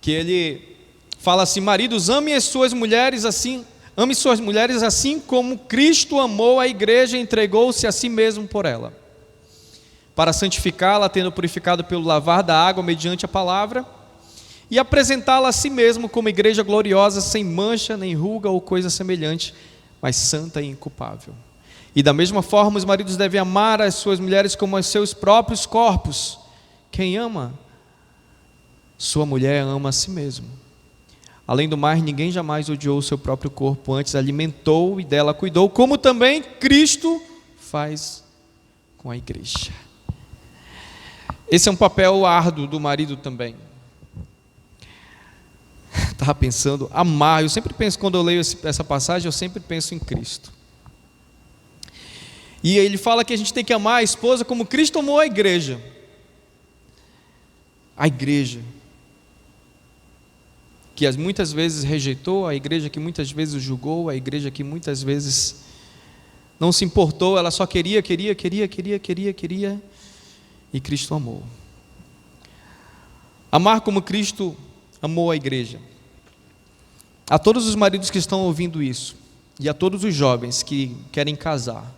que ele fala assim: maridos, amem suas mulheres assim como Cristo amou a igreja e entregou-se a si mesmo por ela, para santificá-la, tendo purificado pelo lavar da água mediante a palavra, e apresentá-la a si mesmo como igreja gloriosa, sem mancha, nem ruga ou coisa semelhante, mas santa e inculpável. E da mesma forma os maridos devem amar as suas mulheres como os seus próprios corpos. Quem ama sua mulher ama a si mesmo. Além do mais, ninguém jamais odiou o seu próprio corpo, antes alimentou e dela cuidou, como também Cristo faz com a igreja. Esse é um papel árduo do marido também. Estava pensando, amar, eu sempre penso, quando eu leio essa passagem, eu sempre penso em Cristo. E ele fala que a gente tem que amar a esposa como Cristo amou a igreja. A igreja que muitas vezes rejeitou, a igreja que muitas vezes julgou, a igreja que muitas vezes não se importou, ela só queria, e Cristo amou. Amar como Cristo amou a igreja. A todos os maridos que estão ouvindo isso, e a todos os jovens que querem casar,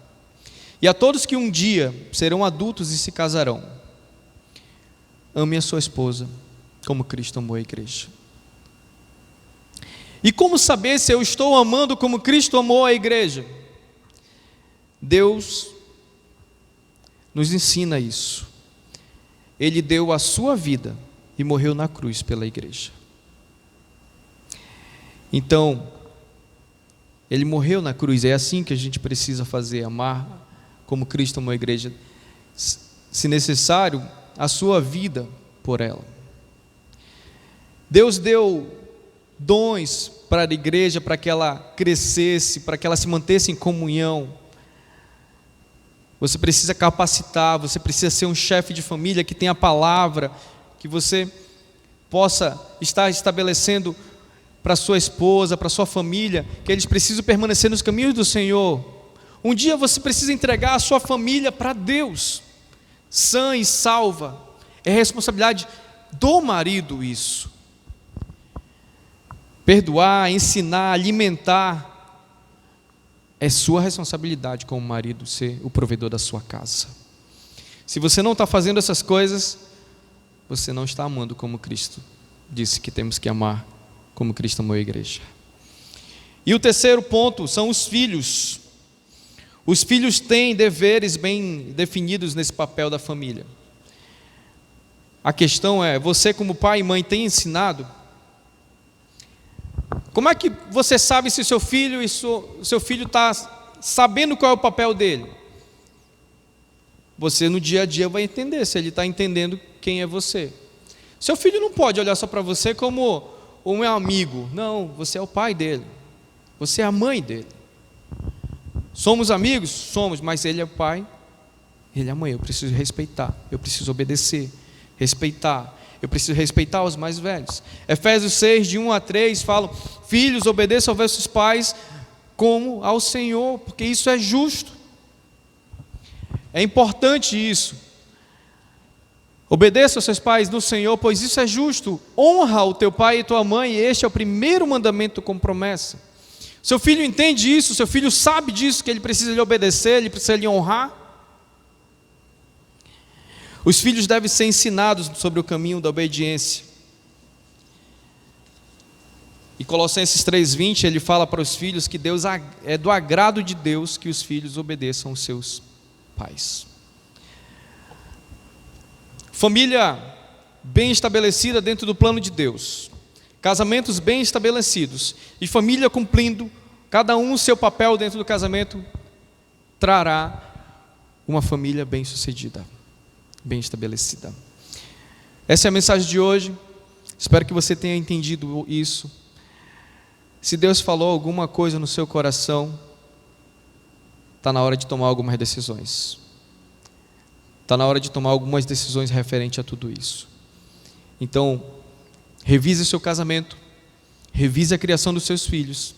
e a todos que um dia serão adultos e se casarão, ame a sua esposa como Cristo amou a igreja. E como saber se eu estou amando como Cristo amou a igreja? Deus nos ensina isso. Ele deu a sua vida e morreu na cruz pela igreja. Então, Ele morreu na cruz. É assim que a gente precisa fazer, amar como Cristo amou a igreja. Se necessário, a sua vida por ela. Deus deu dons para a igreja, para que ela crescesse, para que ela se mantesse em comunhão. Você precisa capacitar, você precisa ser um chefe de família que tenha a palavra, que você possa estar estabelecendo para sua esposa, para sua família, que eles precisam permanecer nos caminhos do Senhor. Um dia você precisa entregar a sua família para Deus, sã e salva. É responsabilidade do marido isso. Perdoar, ensinar, alimentar, é sua responsabilidade como marido ser o provedor da sua casa. Se você não está fazendo essas coisas, você não está amando como Cristo disse que temos que amar, como Cristo amou a igreja. E o terceiro ponto são os filhos. Os filhos têm deveres bem definidos nesse papel da família. A questão é, você como pai e mãe tem ensinado? Como é que você sabe se seu filho está sabendo qual é o papel dele? Você no dia a dia vai entender se ele está entendendo quem é você. Seu filho não pode olhar só para você como um meu amigo. Não, você é o pai dele. Você é a mãe dele. Somos amigos? Somos, mas ele é o pai, ele é a mãe. Eu preciso respeitar, eu preciso obedecer, respeitar. Eu preciso respeitar os mais velhos. Efésios 6, de 1 a 3, falam: filhos, obedeçam aos vossos pais como ao Senhor, porque isso é justo. É importante isso. Obedeça aos seus pais no Senhor, pois isso é justo. Honra o teu pai e tua mãe, e este é o primeiro mandamento com promessa. Seu filho entende isso, seu filho sabe disso, que ele precisa lhe obedecer, ele precisa lhe honrar. Os filhos devem ser ensinados sobre o caminho da obediência. E Colossenses 3:20, ele fala para os filhos que Deus é do agrado de Deus que os filhos obedeçam aos seus pais. Família bem estabelecida dentro do plano de Deus. Casamentos bem estabelecidos. E família cumprindo cada um o seu papel dentro do casamento, trará uma família bem sucedida, bem estabelecida. Essa é a mensagem de hoje. Espero que você tenha entendido isso. Se Deus falou alguma coisa no seu coração, está na hora de tomar algumas decisões. Está na hora de tomar algumas decisões referente a tudo isso. Então, revise o seu casamento, revise a criação dos seus filhos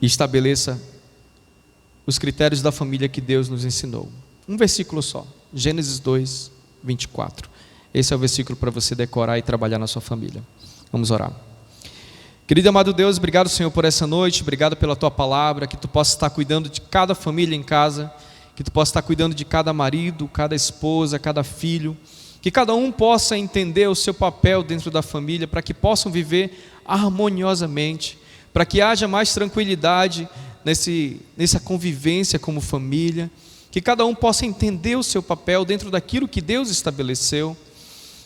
e estabeleça os critérios da família que Deus nos ensinou. Um versículo só, Gênesis 2, 24. Esse é o versículo para você decorar e trabalhar na sua família. Vamos orar. Querido e amado Deus, obrigado, Senhor, por essa noite, obrigado pela Tua palavra, que Tu possa estar cuidando de cada família em casa, que Tu possa estar cuidando de cada marido, cada esposa, cada filho, que cada um possa entender o seu papel dentro da família, para que possam viver harmoniosamente, para que haja mais tranquilidade nessa convivência como família, que cada um possa entender o seu papel dentro daquilo que Deus estabeleceu,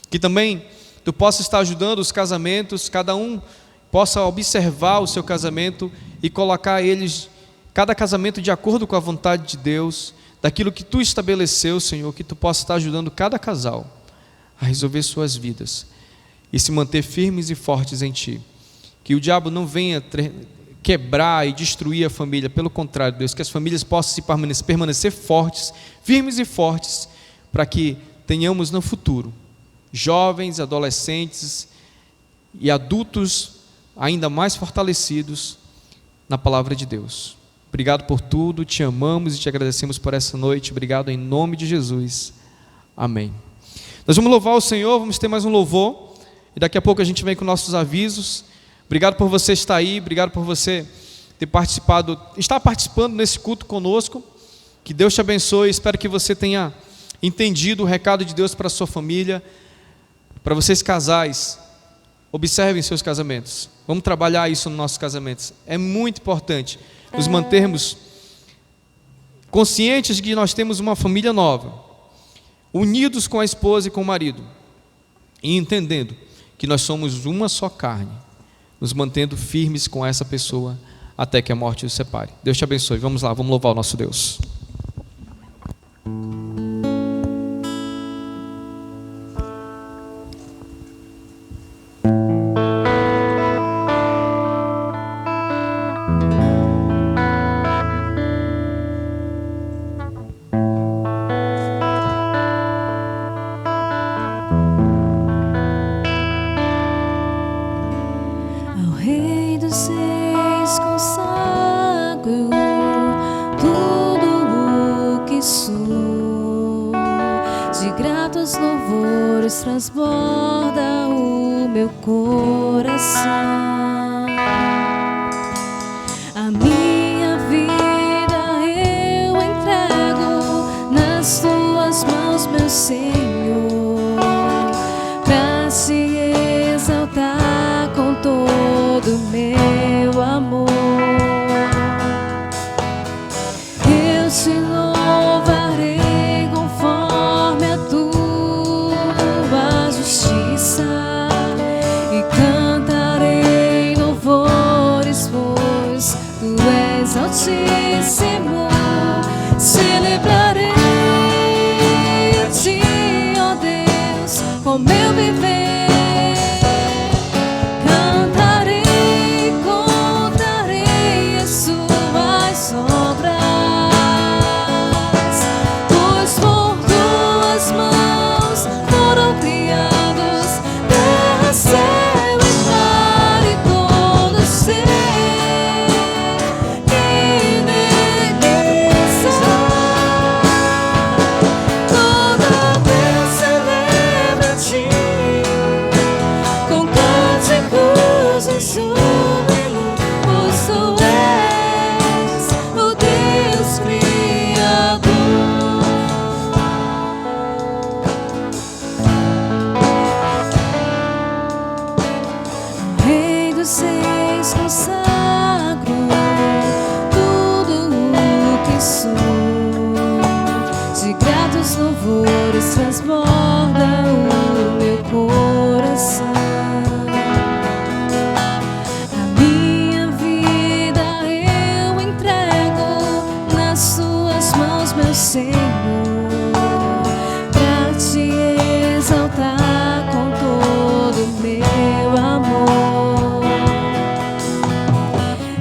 que também Tu possa estar ajudando os casamentos, cada um possa observar o seu casamento e colocar eles, cada casamento de acordo com a vontade de Deus, daquilo que Tu estabeleceu, Senhor, que Tu possa estar ajudando cada casal a resolver suas vidas e se manter firmes e fortes em Ti. Que o diabo não venha quebrar e destruir a família, pelo contrário, Deus, que as famílias possam permanecer fortes, firmes e fortes, para que tenhamos no futuro jovens, adolescentes e adultos ainda mais fortalecidos na palavra de Deus. Obrigado por tudo, te amamos e te agradecemos por essa noite. Obrigado em nome de Jesus. Amém. Nós vamos louvar o Senhor, vamos ter mais um louvor e daqui a pouco a gente vem com nossos avisos. Obrigado por você estar aí, obrigado por você ter participado, estar participando nesse culto conosco. Que Deus te abençoe, espero que você tenha entendido o recado de Deus para a sua família. Para vocês casais, observem seus casamentos. Vamos trabalhar isso nos nossos casamentos. É muito importante nos mantermos conscientes de que nós temos uma família nova, unidos com a esposa e com o marido, e entendendo que nós somos uma só carne, nos mantendo firmes com essa pessoa até que a morte os separe. Deus te abençoe. Vamos lá, vamos louvar o nosso Deus. gratos louvores transborda o meu coração. A minha vida eu entrego nas tuas mãos, meu Senhor, pra te exaltar com todo o meu amor. Eu te louvarei conforme a tua justiça e cantarei louvores, pois tu és altíssimo. Celebrarei a ti, ó Deus, com meu viver. Cantarei, contarei as suas obras, pois por tuas mãos foram criados terra, céu e mar e todo ser que neles há. Toda vez celebra a ti com cânticos em júbilo, pois tu és o Deus Criador. Rei dos Reis, consagro tudo o que sou, de gratos louvores transborda o meu coração. A minha vida eu entrego nas tuas mãos, meu Senhor, pra te exaltar com todo o meu amor.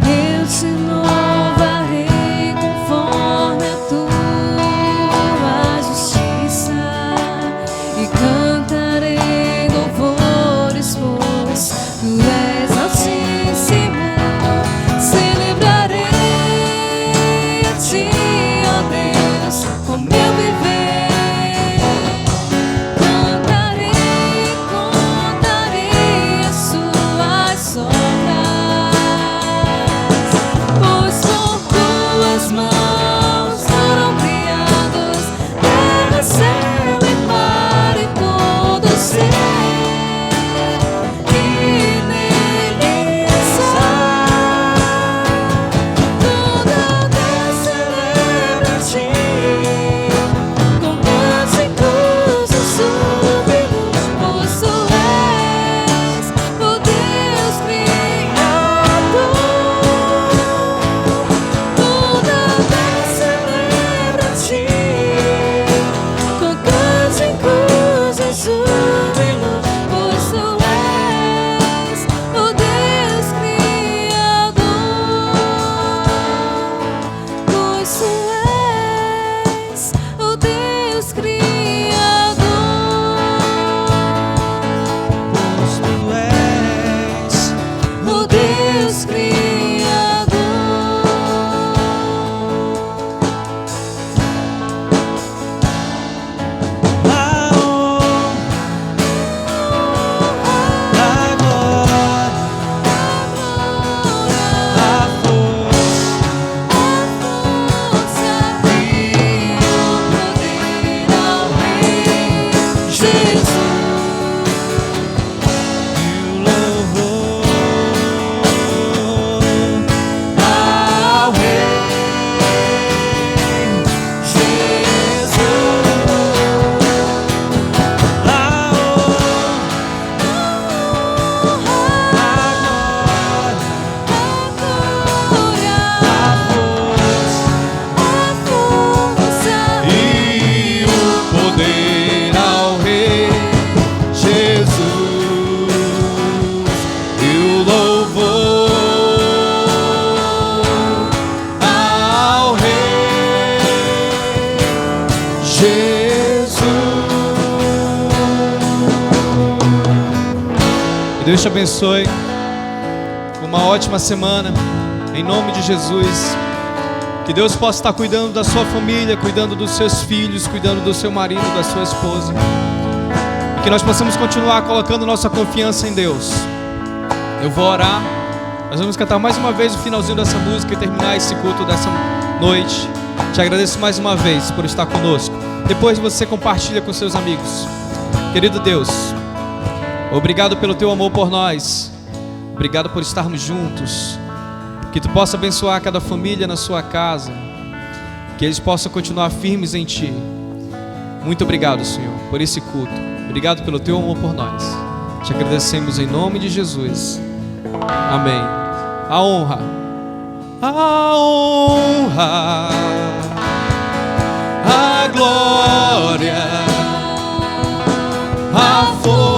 Eu te louvarei conforme a tua justiça e cantarei louvores, pois tu és altíssimo. Celebrarei a ti, ó Deus, com meu viver. Cantarei, contarei as suas obras, pois por tuas mãos foram criados terra, céu e mar e todo ser que neles há. Toda vez celebra a ti com cânticos em júbilo, pois tu és o Deus Criador. Toda vez celebra a ti com cânticos em júbilo, pois tu és o Deus Criador. Pois tu és o Deus Criador. Pois tu és O Deus Criador. a honra, a glória, a força A força e o poder ao Rei Jesus. e o louvor ao Rei Jesus. A honra, a força A e o poder ao Rei Jesus, e o louvor ao Rei Jesus. Que Deus te abençoe. Uma ótima semana. Em nome de Jesus. Que Deus possa estar cuidando da sua família, cuidando dos seus filhos, cuidando do seu marido, da sua esposa. Que nós possamos continuar colocando nossa confiança em Deus. Eu vou orar. Nós vamos cantar mais uma vez o finalzinho dessa música e terminar esse culto dessa noite. Te agradeço mais uma vez por estar conosco. Depois você compartilha com seus amigos. Querido Deus, obrigado pelo teu amor por nós. Obrigado por estarmos juntos. Que tu possa abençoar cada família na sua casa. Que eles possam continuar firmes em ti. Muito obrigado, Senhor, por esse culto. Obrigado pelo teu amor por nós. Te agradecemos em nome de Jesus. Amém. A honra, a glória, a força